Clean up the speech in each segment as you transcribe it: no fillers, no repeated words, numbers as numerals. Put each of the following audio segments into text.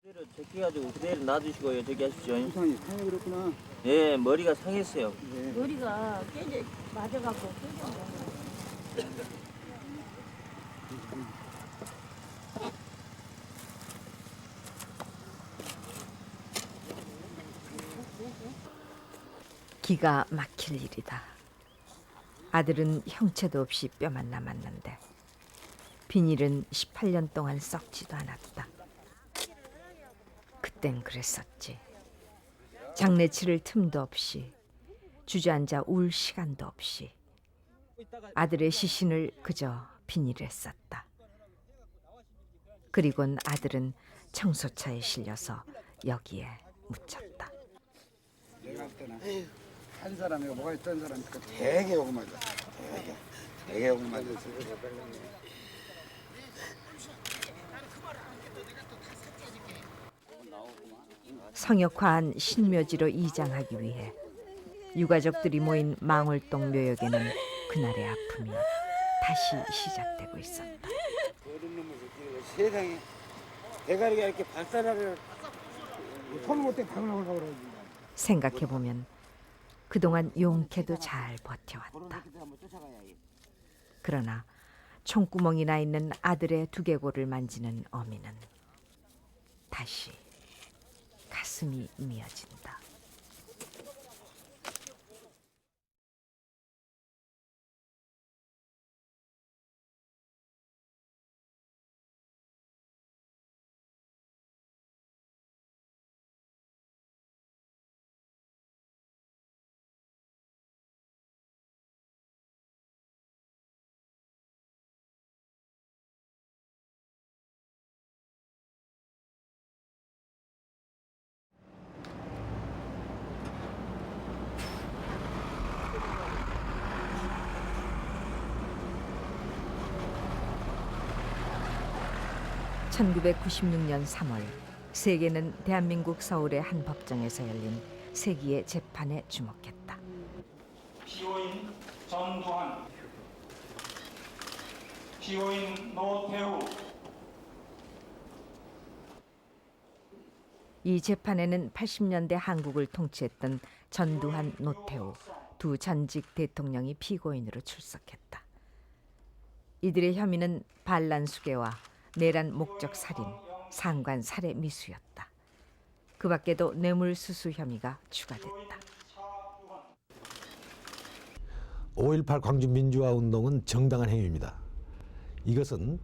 그대로 제끼가지고 그대로 놔두시고요. 저기 하십시오. 부상이 그렇구나. 예, 머리가 상했어요. 네. 머리가 깨져 맞아갖고 깨져. 기가 막힐 일이다. 아들은 형체도 없이 뼈만 남았는데 비닐은 18년 동안 썩지도 않았다. 그땐 그랬었지. 장례 치를 틈도 없이 주저앉아 울 시간도 없이 아들의 시신을 그저 비닐에 쌌다. 그리곤 아들은 청소차에 실려서 여기에 묻혔다. 내가 할 때는 한 사람이가 뭐가 있던 사람이 되게 욕을 맞아. 되게 욕을 맞았어. 성역화한 신묘지로 이장하기 위해 유가족들이 모인 망월동 묘역에는 그날의 아픔이 다시 시작되고 있었다. 세상에 대가리가 이렇게 발사라를 손 못대 박으려고 그러지. 생각해보면 그동안 용케도 잘 버텨왔다. 그러나 총구멍이 나 있는 아들의 두개골을 만지는 어미는 다시 가슴이 미어진다. (1996년 3월) 세계는 대한민국 서울의 한 법정에서 열린 세기의 재판에 주목했다. 피고인 전두환, 피고인 노태우. 이 재판에는 80년대 한국을 통치했던 전두환, 노태우 두 전직 대통령이 피고인으로 출석했다. 이들의 혐의는 반란 수괴와 내란 목적 살인, 상관 살해 미수였다. 그 밖에도 뇌물수수 혐의가 추가됐다. 5.18 광주민주화운동은 정당한 행위입니다. 이것은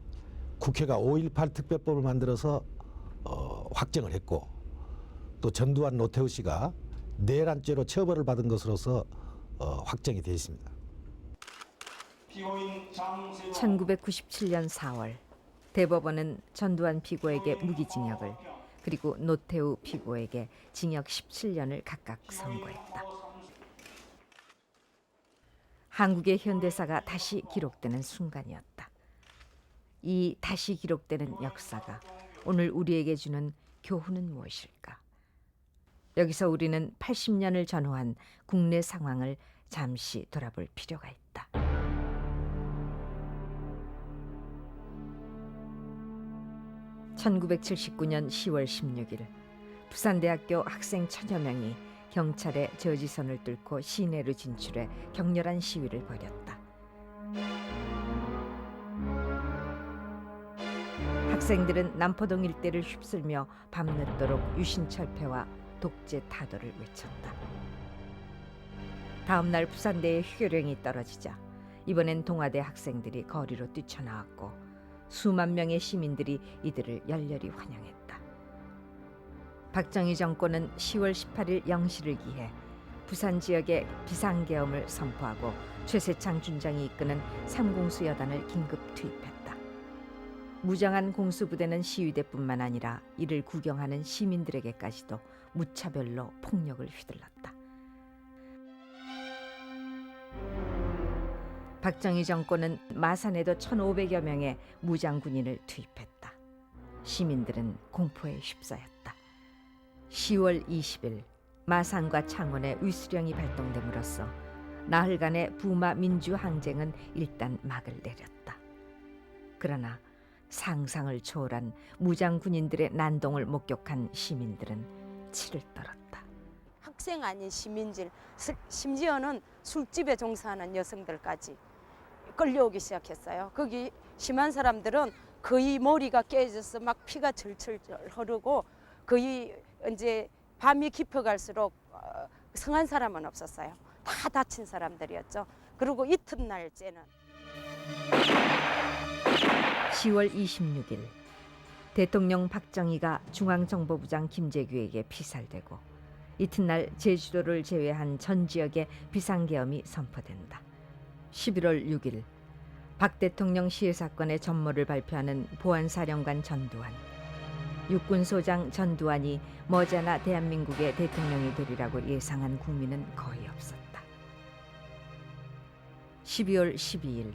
국회가 5.18 특별법을 만들어서 확정을 했고 또 전두환 노태우 씨가 내란죄로 처벌을 받은 것으로서 확정이 되어 있습니다. 1997년 4월 대법원은 전두환 피고에게 무기징역을 그리고 노태우 피고에게 징역 17년을 각각 선고했다. 한국의 현대사가 다시 기록되는 순간이었다. 이 다시 기록되는 역사가 오늘 우리에게 주는 교훈은 무엇일까? 여기서 우리는 80년을 전후한 국내 상황을 잠시 돌아볼 필요가 있다. (1979년 10월 16일) 부산대학교 학생 1000여 명이 경찰의 저지선을 뚫고 시내로 진출해 격렬한 시위를 벌였다. 학생들은 남포동 일대를 휩쓸며 밤늦도록 유신철폐와 독재 타도를 외쳤다. 다음 날 부산대의 휴교령이 떨어지자 이번엔 동아대 학생들이 거리로 뛰쳐나왔고 수만 명의 시민들이 이들을 열렬히 환영했다. 박정희 정권은 10월 18일 0시를 기해 부산 지역에 비상계엄을 선포하고 최세창 준장이 이끄는 삼공수 여단을 긴급 투입했다. 무장한 공수부대는 시위대뿐만 아니라 이를 구경하는 시민들에게까지도 무차별로 폭력을 휘둘렀다. 박정희 정권은 마산에도 1,500여 명의 무장군인을 투입했다. 시민들은 공포에 휩싸였다. 10월 20일 마산과 창원에 위수령이 발동됨으로써 나흘간의 부마 민주항쟁은 일단 막을 내렸다. 그러나 상상을 초월한 무장 군인들의 난동을 목격한 시민들은 치를 떨었다. 학생 아닌 시민들, 심지어는 술집에 종사하는 여성들까지 끌려오기 시작했어요. 거기 심한 사람들은 거의 머리가 깨져서 막 피가 절철 흐르고 거의 이제 밤이 깊어갈수록 성한 사람은 없었어요. 다 다친 사람들이었죠. 그리고 이튿날째는 10월 26일 대통령 박정희가 중앙정보부장 김재규에게 피살되고 이튿날 제주도를 제외한 전 지역에 비상계엄이 선포된다. 11월 6일 박 대통령 시해 사건의 전모를 발표하는 보안사령관 전두환, 육군소장 전두환이 머지않아 대한민국의 대통령이 되리라고 예상한 국민은 거의 없었다. 12월 12일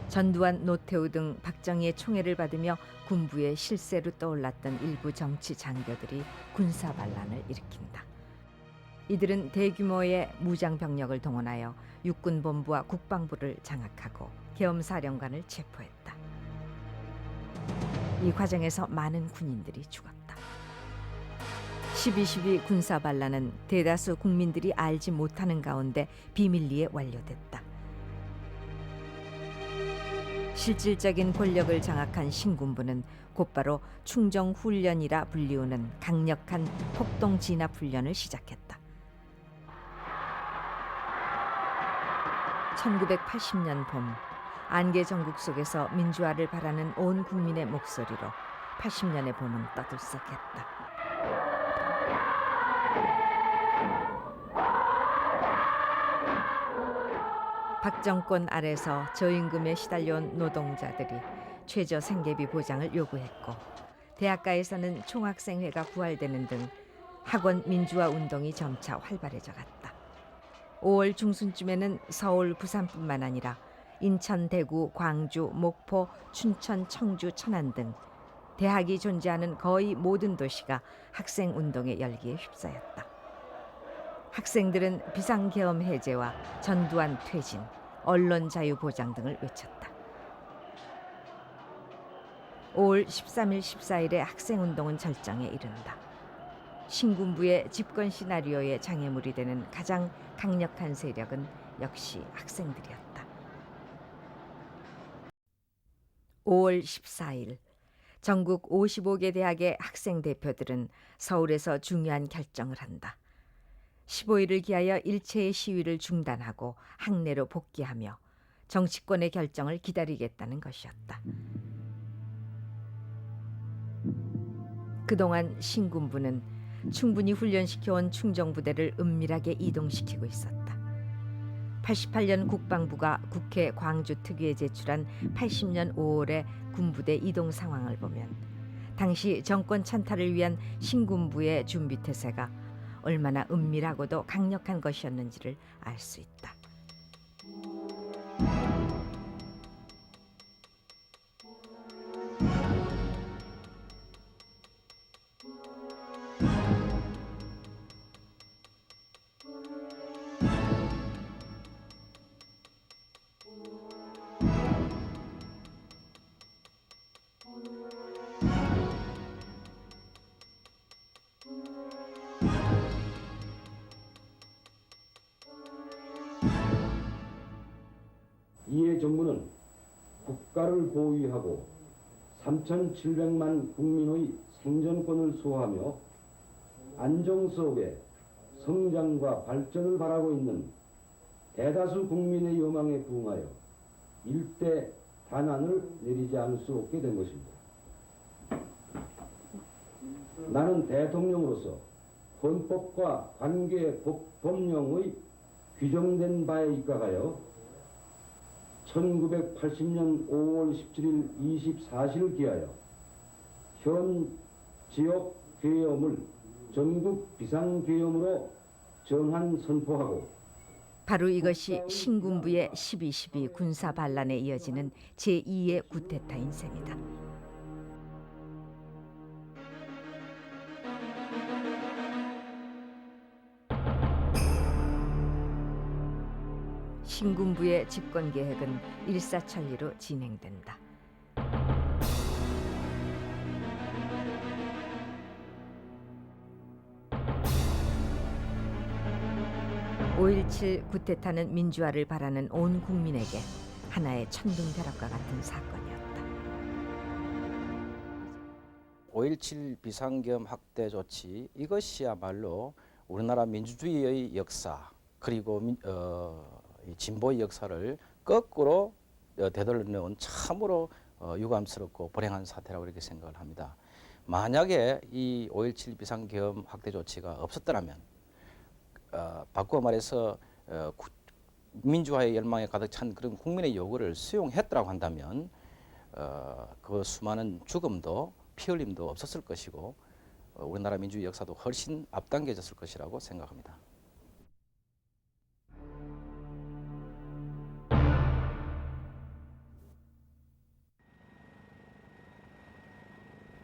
전두환, 노태우 등 박정희의 총애를 받으며 군부의 실세로 떠올랐던 일부 정치 장교들이 군사 반란을 일으킨다. 이들은 대규모의 무장 병력을 동원하여 육군본부와 국방부를 장악하고 계엄사령관을 체포했다. 이 과정에서 많은 군인들이 죽었다. 12.12 군사 반란은 대다수 국민들이 알지 못하는 가운데 비밀리에 완료됐다. 실질적인 권력을 장악한 신군부는 곧바로 충정훈련이라 불리우는 강력한 폭동진압훈련을 시작했다. 1980년 봄 안개 전국 속에서 민주화를 바라는 온 국민의 목소리로 80년의 봄은 떠들썩했다. 박정권 아래서 저임금에 시달려온 노동자들이 최저 생계비 보장을 요구했고 대학가에서는 총학생회가 부활되는 등 학원 민주화 운동이 점차 활발해져 갔다. 5월 중순쯤에는 서울, 부산뿐만 아니라 인천, 대구, 광주, 목포, 춘천, 청주, 천안 등 대학이 존재하는 거의 모든 도시가 학생운동의 열기에 휩싸였다. 학생들은 비상계엄 해제와 전두환 퇴진, 언론 자유 보장 등을 외쳤다. 5월 13일, 14일에 학생운동은 절정에 이른다. 신군부의 집권 시나리오의 장애물이 되는 가장 강력한 세력은 역시 학생들이었다. 5월 14일 전국 55개 대학의 학생 대표들은 서울에서 중요한 결정을 한다. 15일을 기하여 일체의 시위를 중단하고 학내로 복귀하며 정치권의 결정을 기다리겠다는 것이었다. 그동안 신군부는 충분히 훈련시켜온 충정부대를 은밀하게 이동시키고 있었다. 88년 국방부가 국회 광주특위에 제출한 80년 5월의 군부대 이동 상황을 보면 당시 정권 찬탈을 위한 신군부의 준비 태세가 얼마나 은밀하고도 강력한 것이었는지를 알 수 있다. 이에 정부는 국가를 보위하고 3,700만 국민의 생존권을 수호하며 안정 속에 성장과 발전을 바라고 있는 대다수 국민의 요망에 부응하여 일대 단안을 내리지 않을 수 없게 된 것입니다. 나는 대통령으로서 헌법과 관계 법령의 규정된 바에 입각하여 1980년 5월 17일 24시를 기하여 현 지역 계엄을 전국 비상계엄으로 전환 선포하고 바로 이것이 신군부의 12.12 군사 반란에 이어지는 제2의 구테타인 셈이다. 신군부의 집권 계획은 일사천리로 진행된다. 5.17 쿠데타는 민주화를 바라는 온 국민에게 하나의 천둥벼락과 같은 사건이었다. 5.17 비상계엄 확대 조치, 이것이야말로 우리나라 민주주의의 역사 그리고 이 진보의 역사를 거꾸로 되돌려놓은 참으로 유감스럽고 불행한 사태라고 이렇게 생각을 합니다. 만약에 이 5.17 비상계엄 확대 조치가 없었더라면 바꾸어 말해서 민주화의 열망에 가득 찬 그런 국민의 요구를 수용했더라고 한다면 그 수많은 죽음도 피 흘림도 없었을 것이고 우리나라 민주주의 역사도 훨씬 앞당겨졌을 것이라고 생각합니다.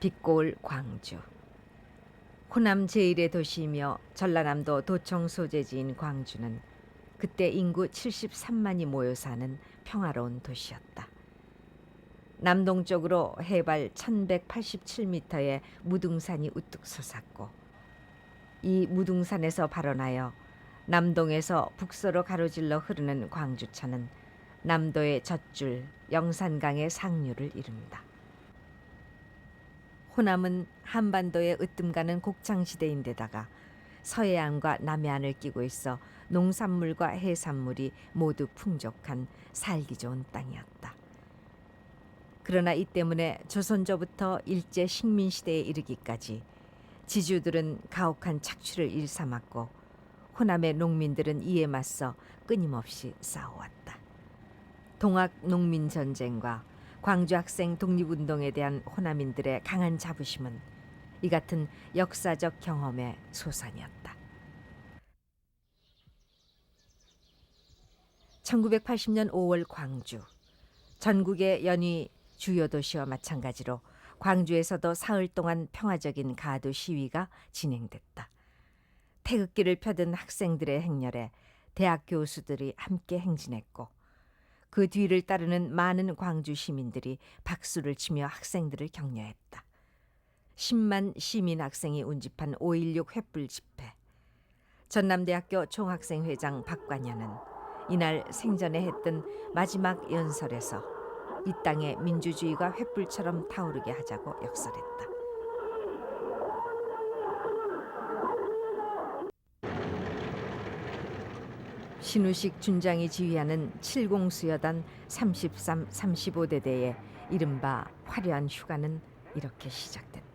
빛고울 광주. 호남 제1의 도시이며 전라남도 도청 소재지인 광주는 그때 인구 73만이 모여 사는 평화로운 도시였다. 남동쪽으로 해발 1187m의 무등산이 우뚝 솟았고 이 무등산에서 발원하여 남동에서 북서로 가로질러 흐르는 광주천은 남도의 젖줄 영산강의 상류를 이룬다. 호남은 한반도의 으뜸가는 곡창지대인데다가 서해안과 남해안을 끼고 있어 농산물과 해산물이 모두 풍족한 살기 좋은 땅이었다. 그러나 이 때문에 조선조부터 일제 식민시대에 이르기까지 지주들은 가혹한 착취를 일삼았고 호남의 농민들은 이에 맞서 끊임없이 싸워왔다. 동학 농민전쟁과 광주 학생 독립운동에 대한 호남인들의 강한 자부심은 이 같은 역사적 경험의 소산이었다. 1980년 5월 광주. 전국의 연위 주요 도시와 마찬가지로 광주에서도 사흘 동안 평화적인 가두 시위가 진행됐다. 태극기를 펴든 학생들의 행렬에 대학 교수들이 함께 행진했고 그 뒤를 따르는 많은 광주 시민들이 박수를 치며 학생들을 격려했다. 10만 시민 학생이 운집한 5.16 횃불 집회. 전남대학교 총학생회장 박관현은 이날 생전에 했던 마지막 연설에서 이 땅에 민주주의가 횃불처럼 타오르게 하자고 역설했다. 신우식 준장이 지휘하는 70수여단 33, 35대대의 이른바 화려한 휴가는 이렇게 시작됐다.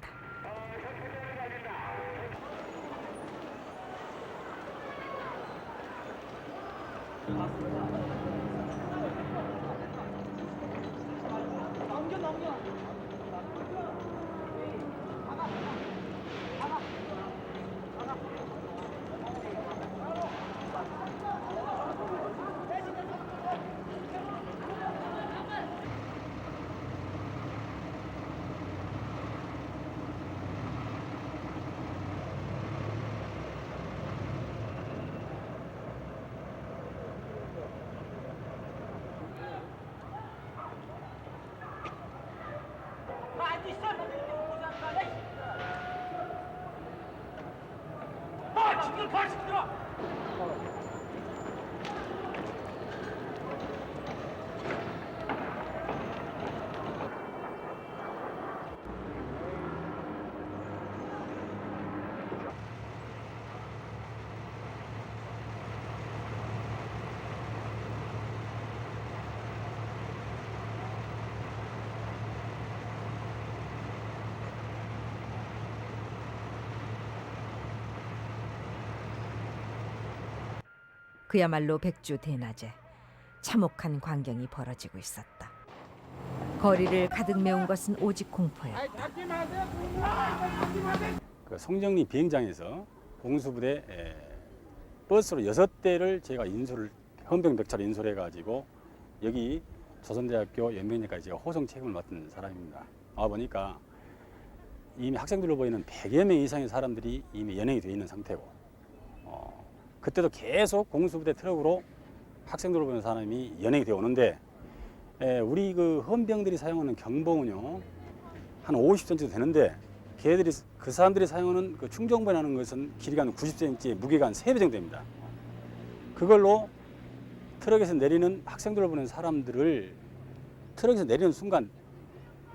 그야말로 백주 대낮에 참혹한 광경이 벌어지고 있었다. 거리를 가득 메운 것은 오직 공포였다. 그 송정리 비행장에서 공수부대 버스로 6대를 제가 헌병백차로 인솔해가지고 여기 조선대학교 연명역까지 제가 호송 책임을 맡은 사람입니다. 와보니까 이미 학생들로 보이는 100여 명 이상의 사람들이 이미 연행이 되어 있는 상태고 그때도 계속 공수부대 트럭으로 학생들로 보이는 사람이 연행이 되어 오는데 우리 그 헌병들이 사용하는 경봉은요 한 50cm 되는데 그 사람들이 사용하는 그 충정번이라는 것은 길이가 한 90cm, 무게가 한 3배 정도 됩니다. 그걸로 트럭에서 내리는 학생들을 보는 사람들을 트럭에서 내리는 순간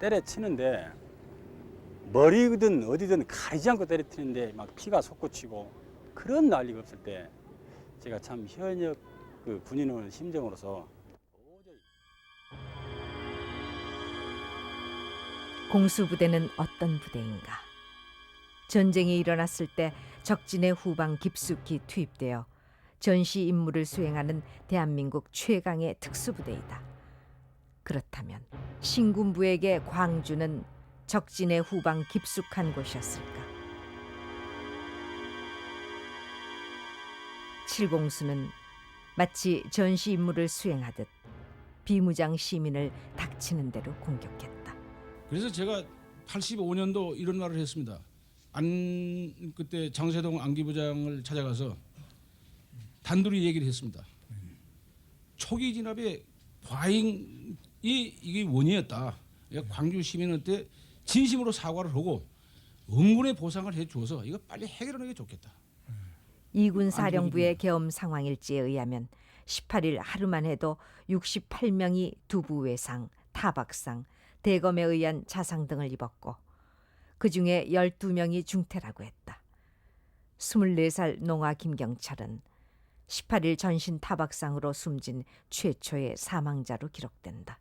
때려치는데 머리든 어디든 가리지 않고 때려치는데 막 피가 솟구치고 그런 난리가 없을 때 제가 참 현역 그 군인의 심정으로서 공수부대는 어떤 부대인가? 전쟁이 일어났을 때 적진의 후방 깊숙이 투입되어 전시 임무를 수행하는 대한민국 최강의 특수부대이다. 그렇다면 신군부에게 광주는 적진의 후방 깊숙한 곳이었을까? 칠공수는 마치 전시 임무를 수행하듯 비무장 시민을 닥치는 대로 공격했다. 그래서 제가 85년도 이런 말을 했습니다. 그때 장세동 안기부장을 찾아가서 단둘이 얘기를 했습니다. 초기 진압의 과잉이 이게 원인이었다. 그러니까 광주 시민한테 진심으로 사과를 하고 응군의 보상을 해주어서 이거 빨리 해결하는 게 좋겠다. 이군 사령부의 계엄 상황일지에 의하면 18일 하루만 해도 68명이 두부 외상, 타박상, 대검에 의한 자상 등을 입었고 그중에 12명이 중태라고 했다. 24살 농아 김경철은 18일 전신 타박상으로 숨진 최초의 사망자로 기록된다.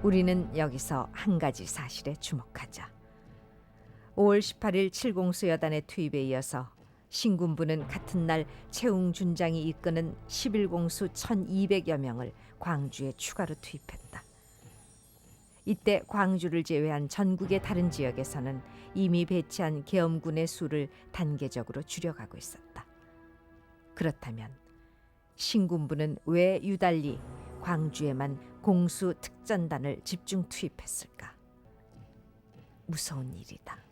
우리는 여기서 한 가지 사실에 주목하자. 5월 18일 7공수 여단의 투입에 이어서 신군부는 같은 날 최웅준장이 이끄는 11공수 1200여 명을 광주에 추가로 투입했다. 이때 광주를 제외한 전국의 다른 지역에서는 이미 배치한 계엄군의 수를 단계적으로 줄여가고 있었다. 그렇다면 신군부는 왜 유달리 광주에만 공수 특전단을 집중 투입했을까? 무서운 일이다.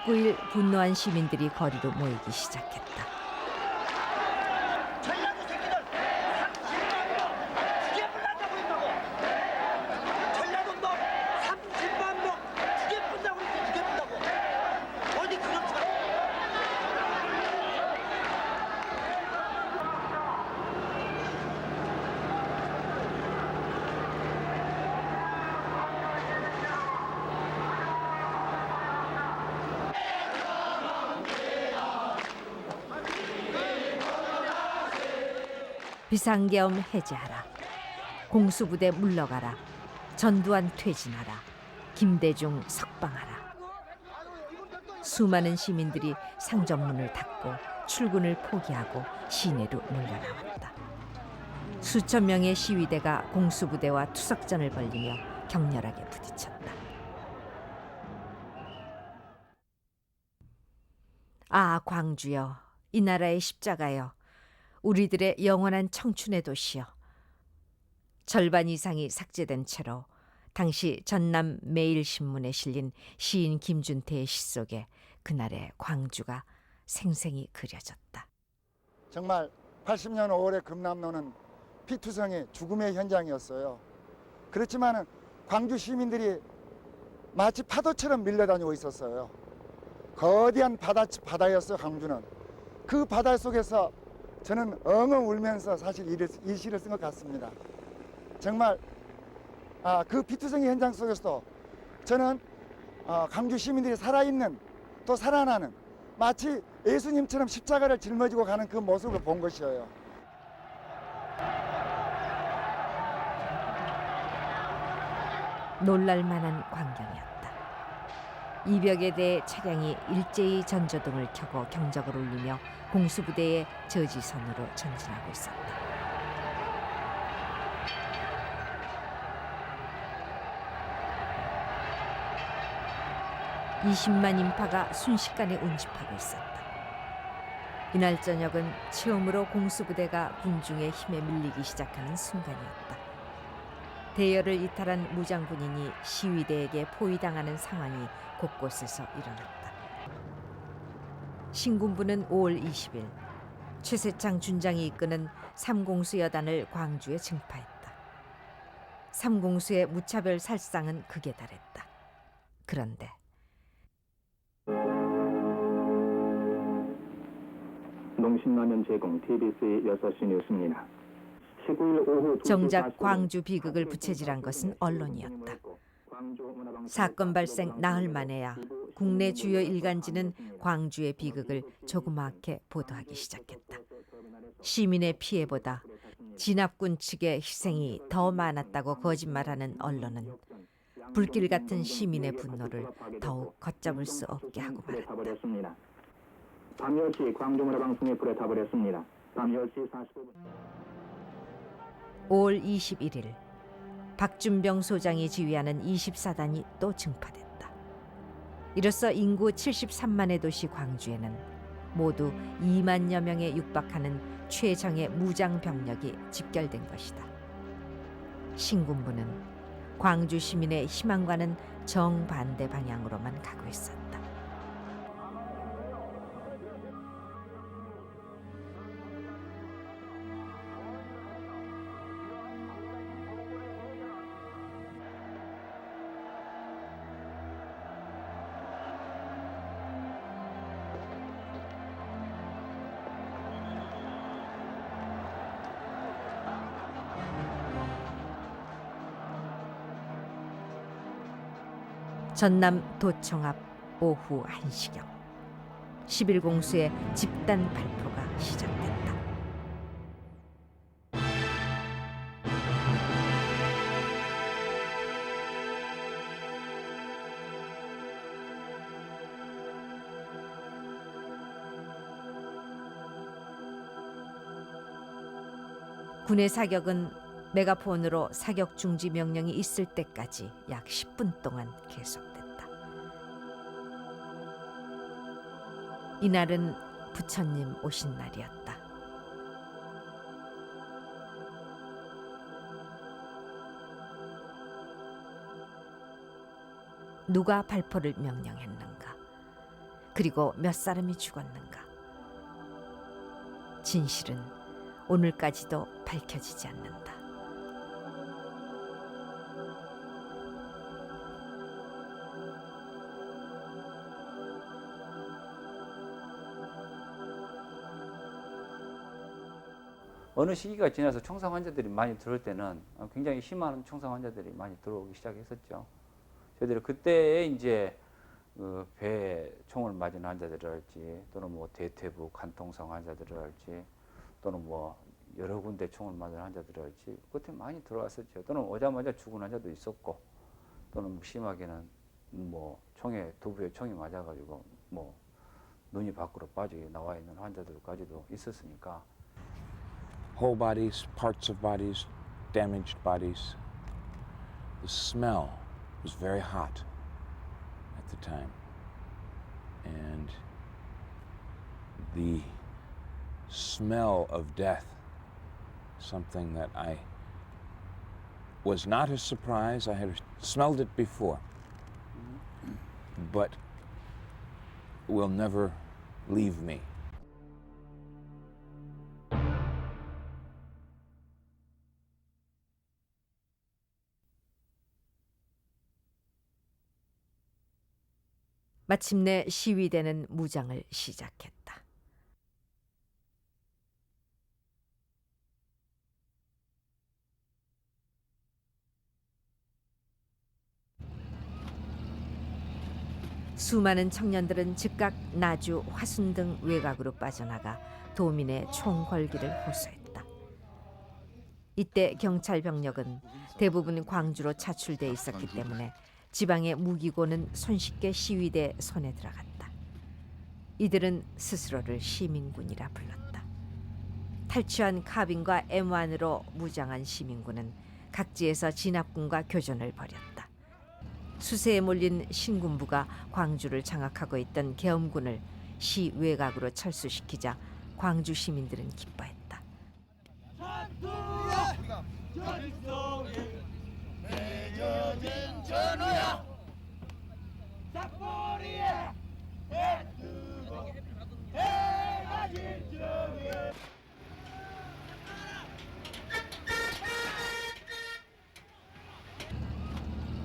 (19일) 분노한 시민들이 거리로 모이기 시작했다. 비상계엄 해제하라. 공수부대 물러가라. 전두환 퇴진하라. 김대중 석방하라. 수많은 시민들이 상점문을 닫고 출근을 포기하고 시내로 몰려나왔다. 수천 명의 시위대가 공수부대와 투석전을 벌이며 격렬하게 부딪혔다. 아, 광주여, 이 나라의 십자가여, 우리들의 영원한 청춘의 도시여. 절반 이상이 삭제된 채로 당시 전남 매일신문에 실린 시인 김준태의 시 속에 그날의 광주가 생생히 그려졌다. 정말 80년 5월의 금남로는 피투성이 죽음의 현장이었어요. 그렇지만 광주 시민들이 마치 파도처럼 밀려다니고 있었어요. 거대한 바다였어요. 광주는. 그 바다 속에서 저는 엉엉 울면서 사실 이 시를 쓴 것 같습니다. 정말 그 피투성이 현장 속에서도 저는 광주 시민들이 살아있는 또 살아나는 마치 예수님처럼 십자가를 짊어지고 가는 그 모습을 본 것이에요. 놀랄만한 광경이었다. 이벽에 대해 차량이 일제히 전조등을 켜고 경적을 울리며 공수부대의 저지선으로 전진하고 있었다. (20만) 인파가 순식간에 운집하고 있었다. 이날 저녁은 처음으로 공수부대가 군중의 힘에 밀리기 시작하는 순간이었다. 대열을 이탈한 무장군인이 시위대에게 포위당하는 상황이 곳곳에서 일어났다. 신군부는 5월 20일 최세창 준장이 이끄는 삼공수 여단을 광주에 증파했다. 삼공수의 무차별 살상은 극에 달했다. 그런데 농심라면 제공 TBC 6시 뉴스입니다. 19일 오후 정작 광주 비극을 부채질한 것은 언론이었다. 사건 발생 나흘 만에야 국내 주요 일간지는 광주의 비극을 조그맣게 보도하기 시작했다. 시민의 피해보다 진압군 측의 희생이 더 많았다고 거짓말하는 언론은 불길 같은 시민의 분노를 더욱 걷잡을 수 없게 하고 말았다. 밤 10시 광주문화방송에 불에 타버렸습니다. 밤 10시 45분. 5월 21일 박준병 소장이 지휘하는 24단이 또 증파됐다. 이로써 인구 73만의 도시 광주에는 모두 2만여 명에 육박하는 최정예 무장 병력이 집결된 것이다. 신군부는 광주 시민의 희망과는 정반대 방향으로만 가고 있었다. 전남 도청 앞 오후 1시경 11공수의 집단 발표가 시작됐다. 군의 사격은 메가폰으로 사격 중지 명령이 있을 때까지 약 10분 동안 계속됐다. 이날은 부처님 오신 날이었다. 누가 발포를 명령했는가? 그리고 몇 사람이 죽었는가? 진실은 오늘까지도 밝혀지지 않는다. 어느 시기가 지나서 총상 환자들이 많이 들어올 때는 굉장히 심한 총상 환자들이 많이 들어오기 시작했었죠. 저희들이 그때에 이제 배에 총을 맞은 환자들이랄지 또는 뭐 대퇴부 간통성 환자들이랄지 또는 뭐 여러 군데 총을 맞은 환자들이랄지 그때 많이 들어왔었죠. 또는 오자마자 죽은 환자도 있었고 또는 심하게는 뭐 총에 두부에 총이 맞아가지고 뭐 눈이 밖으로 빠져 나와 있는 환자들까지도 있었으니까. Whole bodies, parts of bodies, damaged bodies. The smell was very hot at the time. And the smell of death, something that I was not a surprise. I had smelled it before, but will never leave me. 마침내 시위대는 무장을 시작했다. 수많은 청년들은 즉각 나주, 화순 등 외곽으로 빠져나가 도민의 총궐기를 호소했다. 이때 경찰 병력은 대부분 광주로 차출돼 있었기 때문에 지방의 무기고는 손쉽게 시위대 손에 들어갔다. 이들은 스스로를 시민군이라 불렀다. 탈취한 카빈과 M1으로 무장한 시민군은 각지에서 진압군과 교전을 벌였다. 수세에 몰린 신군부가 광주를 장악하고 있던 계엄군을 시 외곽으로 철수시키자 광주 시민들은 기뻐했다.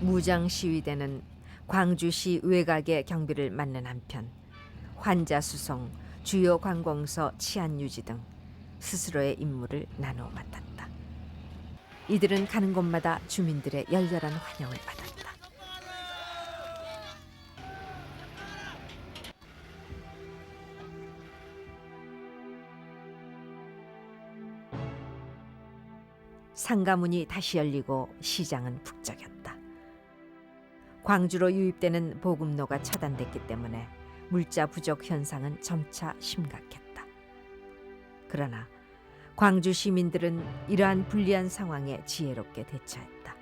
무장 시위대는 광주시 외곽의 경비를 맡는 한편 환자 수송, 주요 관공서 치안 유지 등 스스로의 임무를 나누어 맡았다. 이들은 가는 곳마다 주민들의 열렬한 환영을 받았다. 상가문이 다시 열리고 시장은 북적였다. 광주로 유입되는 보급로가 차단됐기 때문에 물자 부족 현상은 점차 심각했다. 그러나 광주 시민들은 이러한 불리한 상황에 지혜롭게 대처했다.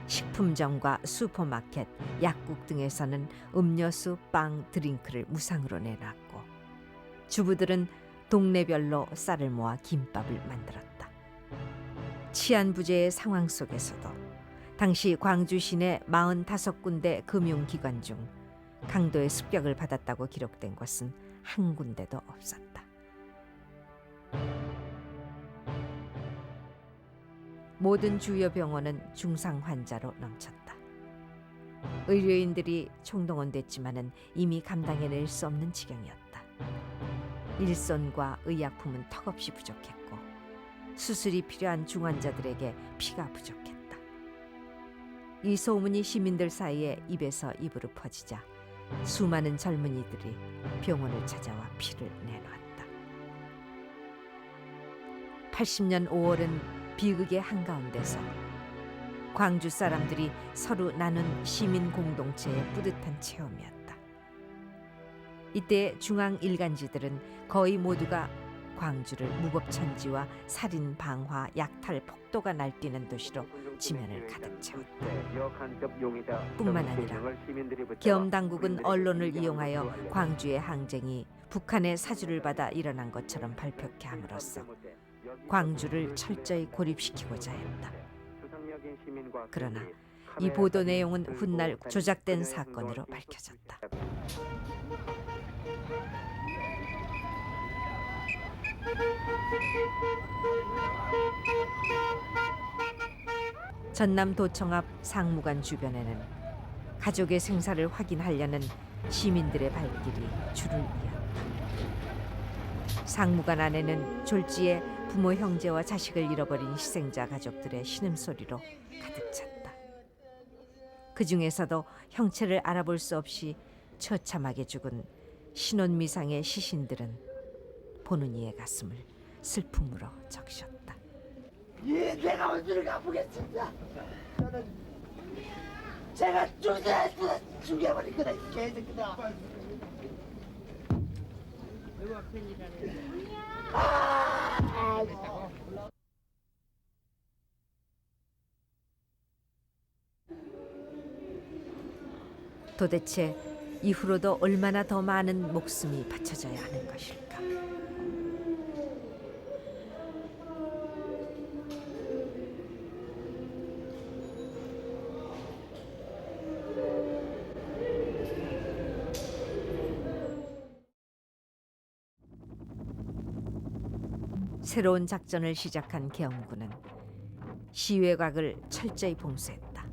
식품점과 슈퍼마켓, 약국 등에서는 음료수, 빵, 드링크를 무상으로 내놨고 주부들은 동네별로 쌀을 모아 김밥을 만들었다. 치안부재의 상황 속에서도 당시 광주 시내 45군데 금융기관 중 강도의 습격을 받았다고 기록된 곳은 한 군데도 없었다. 모든 주요 병원은 중상 환자로 넘쳤다. 의료인들이 총동원됐지만은 이미 감당해낼 수 없는 지경이었다. 일손과 의약품은 턱없이 부족했고 수술이 필요한 중환자들에게 피가 부족했다. 이 소문이 시민들 사이에 입에서 입으로 퍼지자 수많은 젊은이들이 병원을 찾아와 피를 내놓았다. 80년 5월은 비극의 한가운데서 광주 사람들이 서로 나눈 시민 공동체의 뿌듯한 체험이었다. 이때 중앙 일간지들은 거의 모두가 광주를 무법천지와 살인, 방화, 약탈, 폭도가 날뛰는 도시로 지면을 가득 채웠다. 뿐만 아니라 계엄당국은 언론을 이용하여 광주의 항쟁이 북한의 사주를 받아 일어난 것처럼 발표케 함으로써 광주를 철저히 고립시키고자 했다. 그러나 이 보도 내용은 훗날 조작된 사건으로 밝혀졌다. 전남도청 앞 상무관 주변에는 가족의 생사를 확인하려는 시민들의 발길이 줄을 이었다. 상무관 안에는 졸지에 부모, 형제와 자식을 잃어버린 희생자 가족들의 신음소리로 가득 찼다. 그 중에서도 형체를 알아볼 수 없이 처참하게 죽은 신혼미상의 시신들은 보는 이의 가슴을 슬픔으로 적셨다. 예, 내가 원수를 갚겠습니다. 저는 제가 죽여버릴 거다, 이 개새끼다. 도대체 이후로도 얼마나 더 많은 목숨이 바쳐져야 하는 것일까? 새로운 작전을 시작한 계엄군은 시외곽을 철저히 봉쇄했다.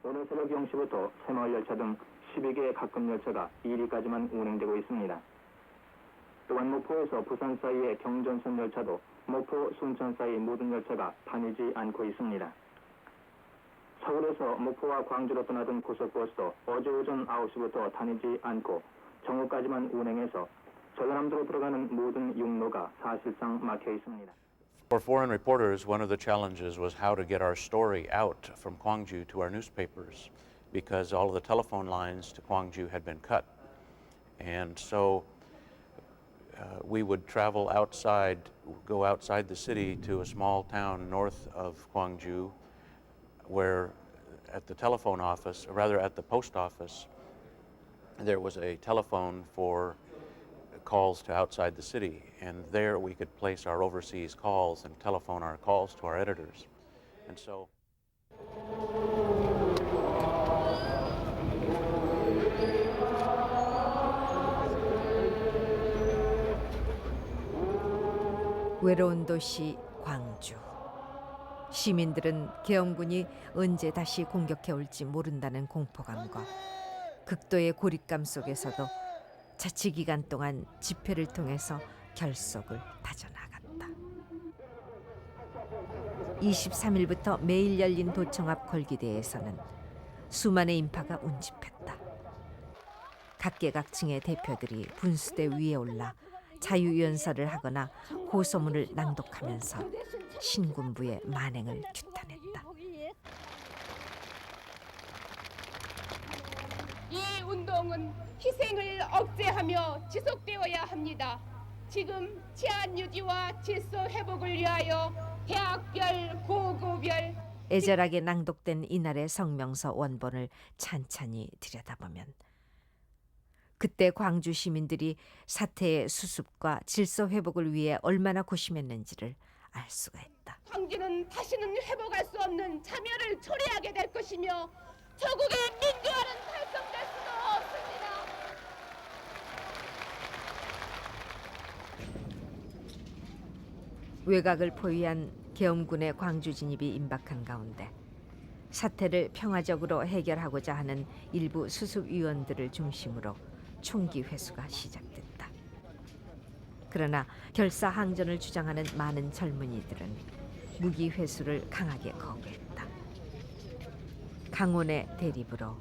오늘 새벽 0시부터 새마을 열차 등 12개의 가끔 열차가 2리까지만 운행되고 있습니다. 또한 목포에서 부산 사이의 경전선 열차도 목포, 순천 사이 모든 열차가 다니지 않고 있습니다. 서울에서 목포와 광주로 떠나던 고속버스도 어제 오전 9시부터 다니지 않고 정오까지만 운행해서 전라남도로 들어가는 모든 육로가 사실상 막혀 있습니다. For foreign reporters, one of the challenges was how to get our story out from Gwangju to our newspapers, because all of the telephone lines to Gwangju had been cut. And so we would travel outside, go outside the city to a small town north of Gwangju, where at the telephone office, or rather at the post office, there was a telephone for calls to outside the city, and there we could place our overseas calls and telephone our calls to our editors. And so 외로운 도시 광주. 시민들은 계엄군이 언제 다시 공격해 올지 모른다는 공포감과 극도의 고립감 속에서도 자치 기간 동안 집회를 통해서 결속을 다져나갔다. 23일부터 매일 열린 도청 앞 걸기대에서는 수만의 인파가 운집했다. 각계각층의 대표들이 분수대 위에 올라 자유연설을 하거나 호소문을 낭독하면서 신군부의 만행을 규탄했다. 이 운동은 희생을 억제하며 지속되어야 합니다. 지금 치안 유지와 질서 회복을 위하여 대학별, 고고별 애절하게 낭독된 이날의 성명서 원본을 찬찬히 들여다보면 그때 광주 시민들이 사태의 수습과 질서 회복을 위해 얼마나 고심했는지를 알 수가 있다. 광주는 다시는 회복할 수 없는 참여를 초래하게 될 것이며 조국의 민주화는 달성될 수도 없습니다. 외곽을 포위한 계엄군의 광주 진입이 임박한 가운데 사태를 평화적으로 해결하고자 하는 일부 수습위원들을 중심으로 총기 회수가 시작됐다. 그러나 결사항전을 주장하는 많은 젊은이들은 무기 회수를 강하게 거부했다. 강원의 대립으로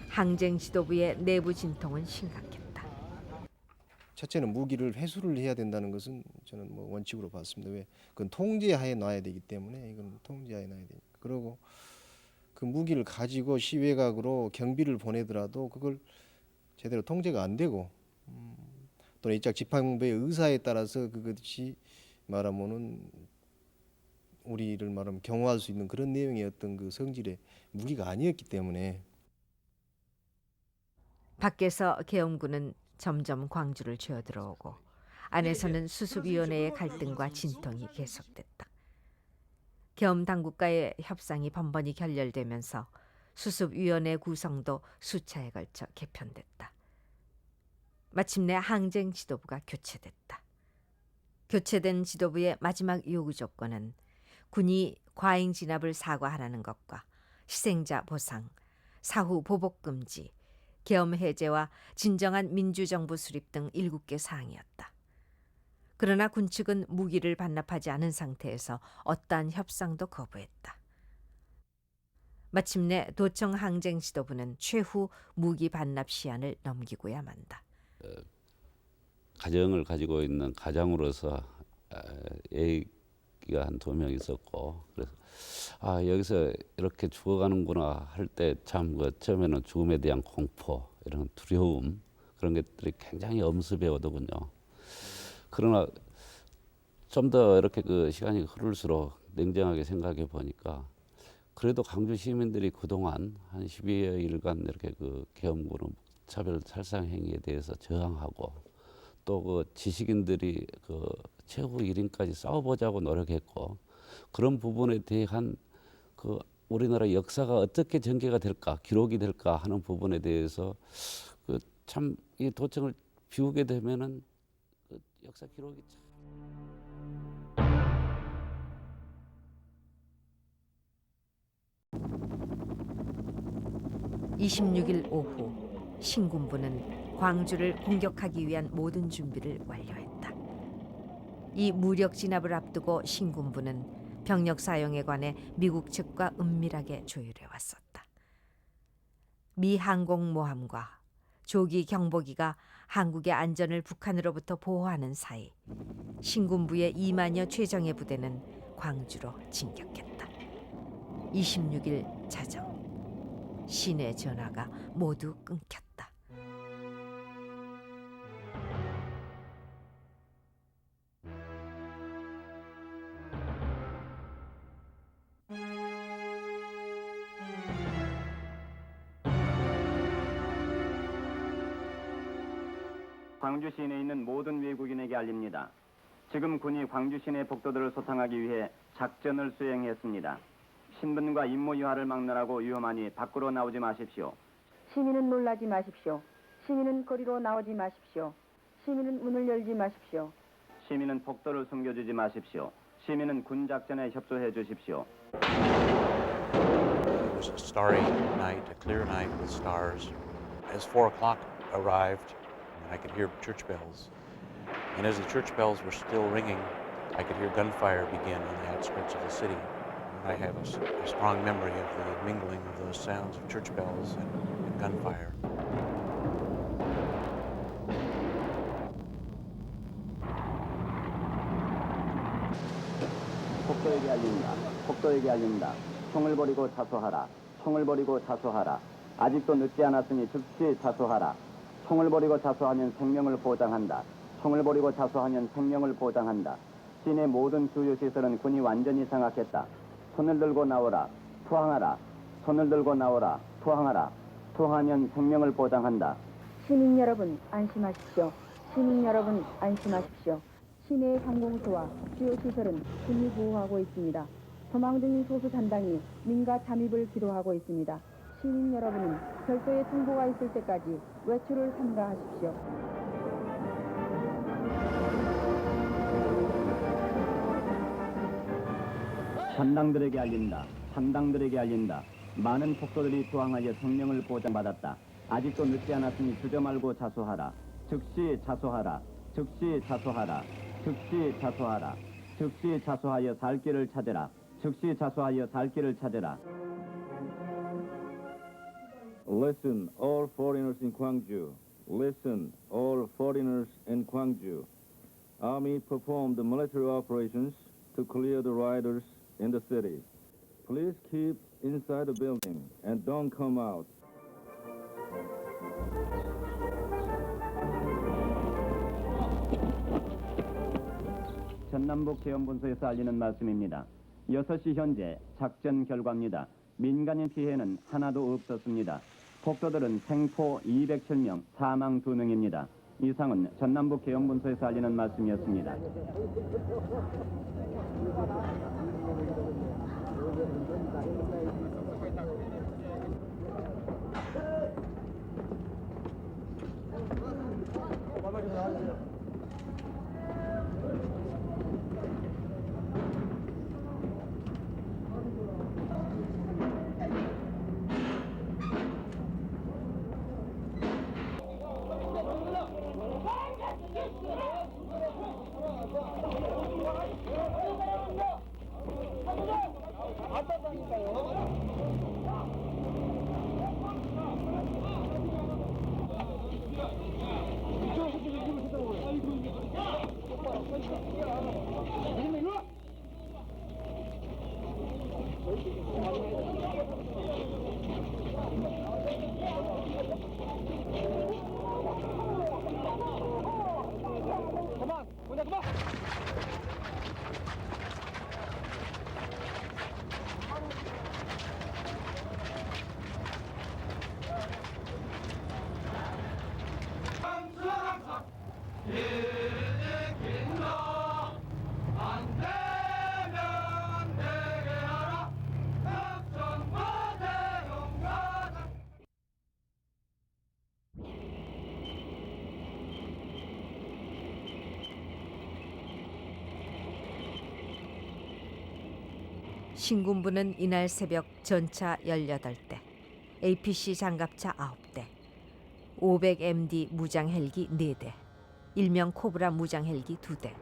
항쟁 지도부의 내부 진통은 심각했다. 첫째는 무기를 회수를 해야 된다는 것은 저는 뭐 원칙으로 봤습니다. 왜? 그건 통제하에 놔야 되기 때문에 이건 통제하에 놔야 되니까. 그리고 그 무기를 가지고 시외곽으로 경비를 보내더라도 그걸 제대로 통제가 안 되고 또는 이쪽 지방부의 의사에 따라서 그것이 말하면은 우리를 말하면 경호할 수 있는 그런 내용의 어떤 그 성질의 무기가 아니었기 때문에 밖에서 계엄군은 점점 광주를 쥐어들어오고 안에서는 수습위원회의 갈등과 진통이 계속됐다. 계엄 당국과의 협상이 번번이 결렬되면서 수습위원회 구성도 수차에 걸쳐 개편됐다. 마침내 항쟁 지도부가 교체됐다. 교체된 지도부의 마지막 요구 조건은 군이 과잉 진압을 사과하라는 것과 희생자 보상, 사후 보복 금지, 계엄 해제와 진정한 민주정부 수립 등 7개 사항이었다. 그러나 군 측은 무기를 반납하지 않은 상태에서 어떠한 협상도 거부했다. 마침내 도청 항쟁 지도부는 최후 무기 반납 시한을 넘기고야 만다. 가정을 가지고 있는 가장으로서 애기가 한 2명 있었고 그래서 여기서 이렇게 죽어가는구나 할 때 참 처음에는 죽음에 대한 공포 이런 두려움 그런 것들이 굉장히 엄습해 오더군요. 그러나 좀 더 이렇게 그 시간이 흐를수록 냉정하게 생각해 보니까 그래도 광주 시민들이 그동안 한 12여일간 이렇게 그 계엄군의 차별 살상 행위에 대해서 저항하고 또 그 지식인들이 그 최후 1인까지 싸워보자고 노력했고 그런 부분에 대한 그 우리나라 역사가 어떻게 전개가 될까 기록이 될까 하는 부분에 대해서 그 참 이 도청을 비우게 되면은 그 역사 기록이 참 26일 오후 신군부는 광주를 공격하기 위한 모든 준비를 완료했다. 이 무력 진압을 앞두고 신군부는 병력 사용에 관해 미국 측과 은밀하게 조율해 왔었다. 미 항공모함과 조기 경보기가 한국의 안전을 북한으로부터 보호하는 사이 신군부의 2만여 최정예 부대는 광주로 진격했다. 26일 자정 시내 전화가 모두 끊겼다. 광주 시내에 있는 모든 외국인에게 알립니다. 지금 군이 광주 시내 복도들을 소탕하기 위해 작전을 수행했습니다. 신분과 임무 유화를 막느라고 위험하니 밖으로 나오지 마십시오. 시민은 놀라지 마십시오. 시민은 거리로 나오지 마십시오. 시민은 문을 열지 마십시오. 시민은 복도를 숨겨주지 마십시오. 시민은 군 작전에 협조해 주십시오. It was a starry night, a clear night with stars. As 4 o'clock arrived, I could hear church bells. And as the church bells were still ringing, I could hear gunfire begin on the outskirts of the city. And I have a strong memory of the mingling of those sounds of church bells and gunfire. 폭도에게 알린다. 폭도에게 알린다. 총을 버리고 자수하라. 총을 버리고 자수하라. 아직도 늦지 않았으니 즉시 자수하라. 총을 버리고 자수하면 생명을 보장한다. 총을 버리고 자수하면 생명을 보장한다. 시내 모든 주요 시설은 군이 완전히 장악했다. 손을 들고 나오라. 투항하라. 손을 들고 나오라. 투항하라. 투항하면 생명을 보장한다. 시민 여러분 안심하십시오. 시민 여러분 안심하십시오. 시내의 관공서와 주요 시설은 군이 보호하고 있습니다. 도망 중인 소수 잔당이 민가 잠입을 기도하고 있습니다. 시민 여러분은 별도의 통보가 있을 때까지 외출을 삼가하십시오. 잔당들에게 알린다. 잔당들에게 알린다. 많은 폭도들이 투항하여 생명을 보장받았다. 아직도 늦지 않았으니 주저 말고 자수하라. 즉시 자수하라. 즉시 자수하라. 즉시 자수하라. 즉시 자수하여 살 길을 찾으라. 즉시 자수하여 살 길을 찾으라. Listen, all foreigners in Gwangju. Listen, all foreigners in Gwangju. Army performed military operations to clear the rioters in the city. Please keep inside the building and don't come out. 전남북 계엄본소에서 알리는 말씀입니다. 6시 현재 작전 결과입니다. 민간인 피해는 하나도 없었습니다. 폭도들은 생포 207명, 사망 2명입니다. 이상은 전남북 계엄본소에서 알리는 말씀이었습니다. 신군부는 이날 새벽 전차 18대, APC 장갑차 9대, 500MD 무장 헬기 4대, 일명 코브라 무장 헬기 2대,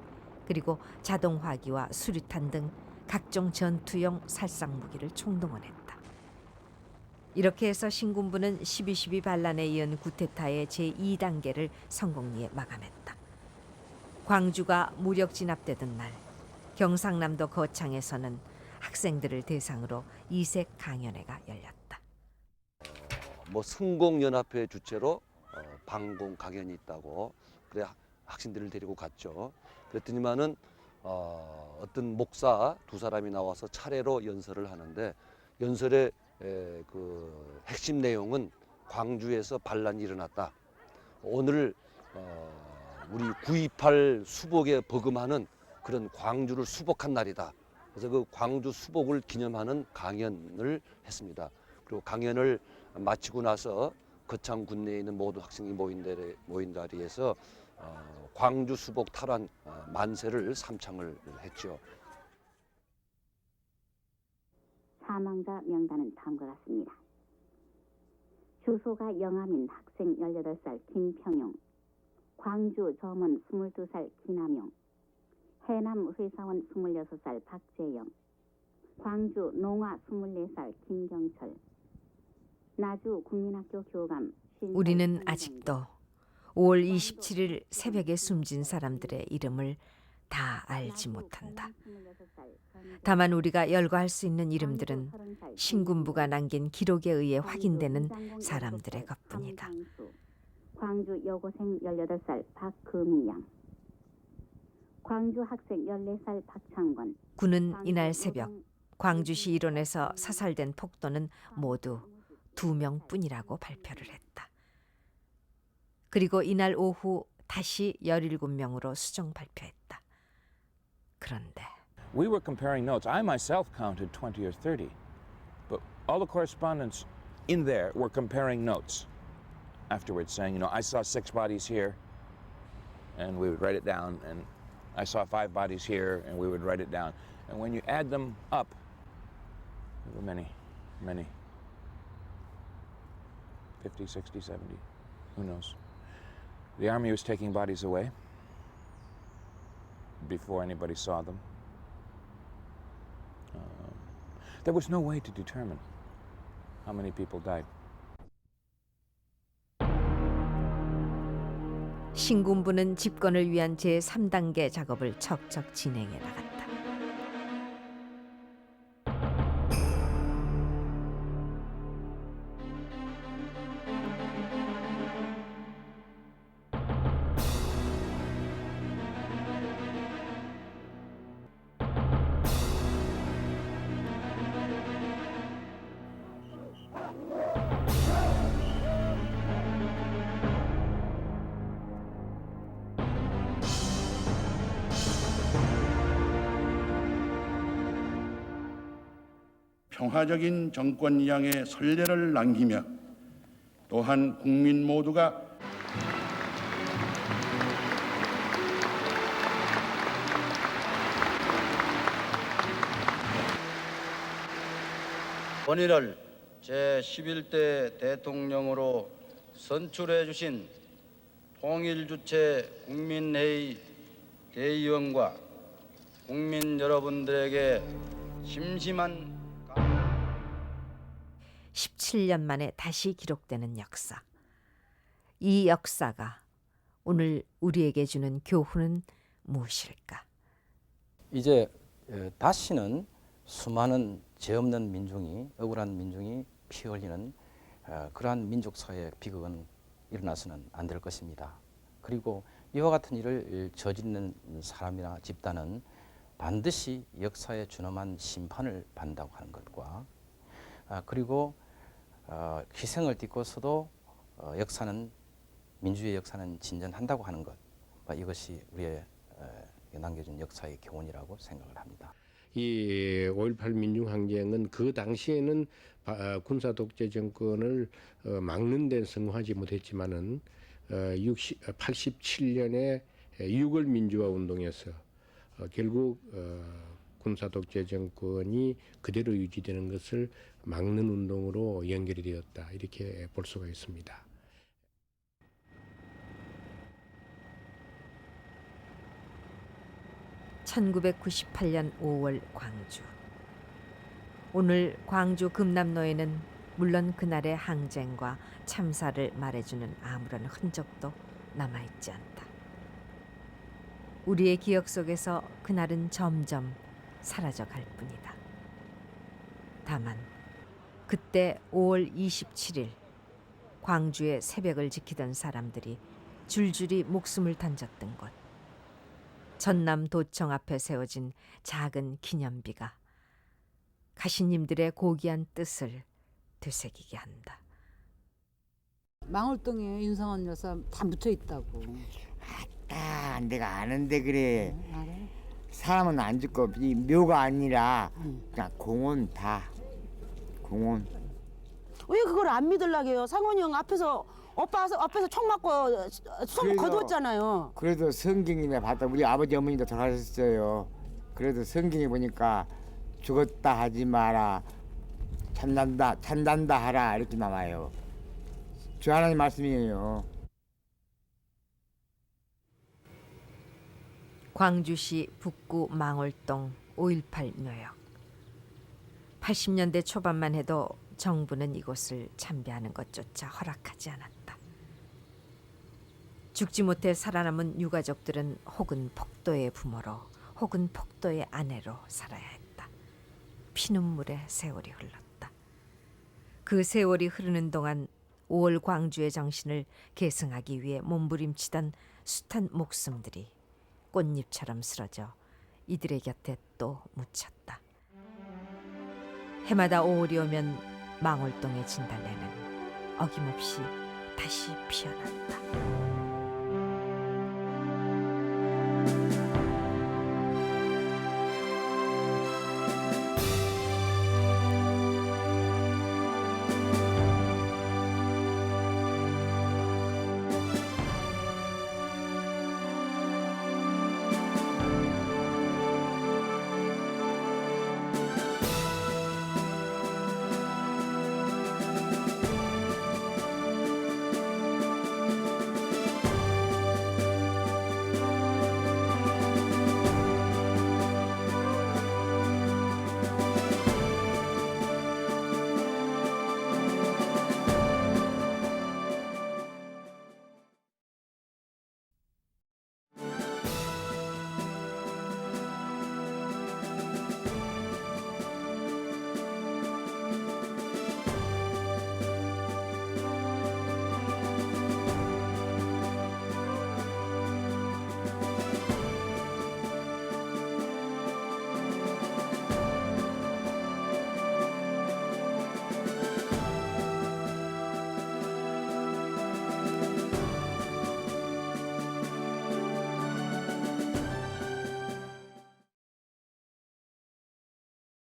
그리고 자동화기와 수류탄 등 각종 전투용 살상 무기를 총동원했다. 이렇게 해서 신군부는 12.12 반란에 이은 구테타의 제2단계를 성공리에 마감했다. 광주가 무력 진압되던 날, 경상남도 거창에서는 학생들을 대상으로 이색 강연회가 열렸다. 성공연합회 주최로 방공 강연이 있다고 그래 학생들을 데리고 갔죠. 그랬더니만은 어떤 목사 2사람이 나와서 차례로 연설을 하는데 연설의 그 핵심 내용은 광주에서 반란이 일어났다. 오늘 우리 9.28 수복에 버금하는 그런 광주를 수복한 날이다. 그래서 그 광주 수복을 기념하는 강연을 했습니다. 그리고 강연을 마치고 나서 거창 군내에 있는 모든 학생이 모인 자리에서 광주 수복 탈환 만세를 삼창을 했죠. 사망자 명단은 다음과 같습니다. 주소가 영암인 학생 18살 김평용, 광주 점원 22살 김남용, 해남 회사원 26살 박재영, 광주 농화 24살 김경철, 나주 국민학교 교감 우리는 아직도 5월 27일 새벽에 숨진 사람들의 이름을 다 알지 못한다. 다만 우리가 열거할 수 있는 이름들은 신군부가 남긴 기록에 의해 확인되는 사람들의 것뿐이다. 광주 여고생 18살 박금희양, 광주 학생 14살 박창권. 군은 이날 새벽 광주시 일원에서 사살된 폭도는 모두 2명뿐이라고 발표를 했다. 그리고 이날 오후 다시 17명으로 수정 발표했다. 그런데 We were comparing notes. I myself counted 20 or 30. But all the correspondents in there were comparing notes afterwards, saying, you know, I saw 6 bodies here, and we would write it down, and I saw 5 bodies here, and we would write it down. And when you add them up, there were many, many. 50, 60, 70, who knows? The army was taking bodies away before anybody saw them. There was no way to determine how many people died. 신군부는 집권을 위한 제3단계 작업을 척척 진행해 나갔다. 평화적인 정권 이양의 선례를 남기며 또한 국민 모두가 본인을 제11대 대통령으로 선출해 주신 통일주체 국민회의 대의원과 국민 여러분들에게 심심한 17년 만에 다시 기록되는 역사. 이 역사가 오늘 우리에게 주는 교훈은 무엇일까? 이제 다시는 수많은 죄 없는 민중이, 억울한 민중이 피 흘리는 그러한 민족사회의 비극은 일어나서는 안 될 것입니다. 그리고 이와 같은 일을 저지르는 사람이나 집단은 반드시 역사에 준엄한 심판을 받는다고 하는 것과 그리고 희생을 딛고서도 역사는 민주주의 역사는 진전한다고 하는 것, 이것이 우리의 남겨준 역사의 교훈이라고 생각을 합니다. 이 5.18 민중항쟁은 그 당시에는 군사 독재 정권을 막는 데 성공하지 못했지만은 87년에 6월 민주화 운동에서 결국 군사 독재 정권이 그대로 유지되는 것을 막는 운동으로 연결이 되었다, 이렇게 볼 수가 있습니다. (1998년 5월) 광주. 오늘 광주 금남로에는 물론 그날의 항쟁과 참사를 말해주는 아무런 흔적도 남아있지 않다. 우리의 기억 속에서 그날은 점점 사라져갈 뿐이다. 다만 그때 5월 27일 광주의 새벽을 지키던 사람들이 줄줄이 목숨을 던졌던 곳, 전남 도청 앞에 세워진 작은 기념비가 가시님들의 고귀한 뜻을 되새기게 한다. 망월동에 윤성원 여사 다 묻혀 있다고. 아, 내가 아는데 그래. 알아? 사람은 안 죽고 이 묘가 아니라 그냥 공원 다. 공원. 왜 그걸 안 믿으려고 해요? 상원이 형 앞에서 오빠 앞에서 총 맞고 손 거두었잖아요. 그래도 성경에 봤다. 우리 아버지 어머니도 돌아가셨어요. 그래도 성경에 보니까 죽었다 하지 마라. 찬단다 하라 이렇게 나와요. 주 하나님 말씀이에요. 광주시 북구 망월동 5.18 묘역. 80년대 초반만 해도 정부는 이곳을 참배하는 것조차 허락하지 않았다. 죽지 못해 살아남은 유가족들은 혹은 폭도의 부모로 혹은 폭도의 아내로 살아야 했다. 피눈물의 세월이 흘렀다. 그 세월이 흐르는 동안 5월 광주의 정신을 계승하기 위해 몸부림치던 숱한 목숨들이 꽃잎처럼 쓰러져 이들의 곁에 또 묻혔다. 해마다 5월이 오면 망월동의 진달래는 어김없이 다시 피어난다.